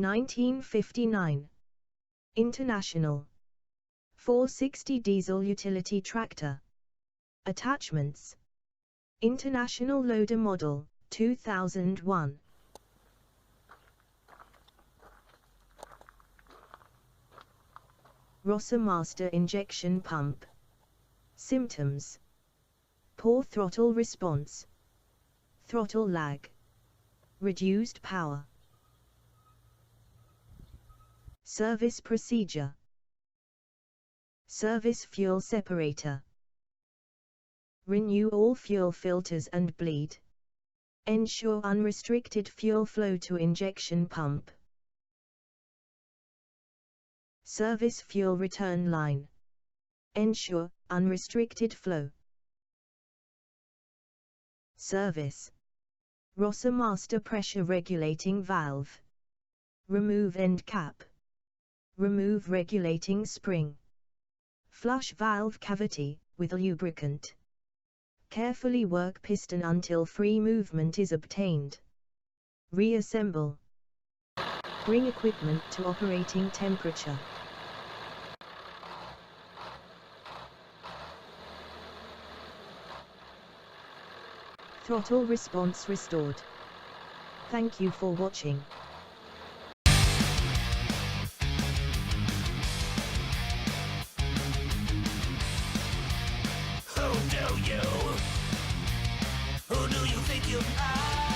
1959. International 460 diesel utility tractor. Attachments. International Loader Model 2001. Roosa Master Injection Pump. Symptoms: poor throttle response, throttle lag, reduced power. Service procedure: service fuel separator. Renew all fuel filters and bleed. Ensure unrestricted fuel flow to injection pump. Service fuel return line. Ensure unrestricted flow. Service: Roosa Master pressure regulating valve. Remove end cap. Remove regulating spring. Flush valve cavity with lubricant. Carefully work piston until free movement is obtained. Reassemble. Bring equipment to operating temperature. Throttle response restored. Thank you for watching. Who do you think you are?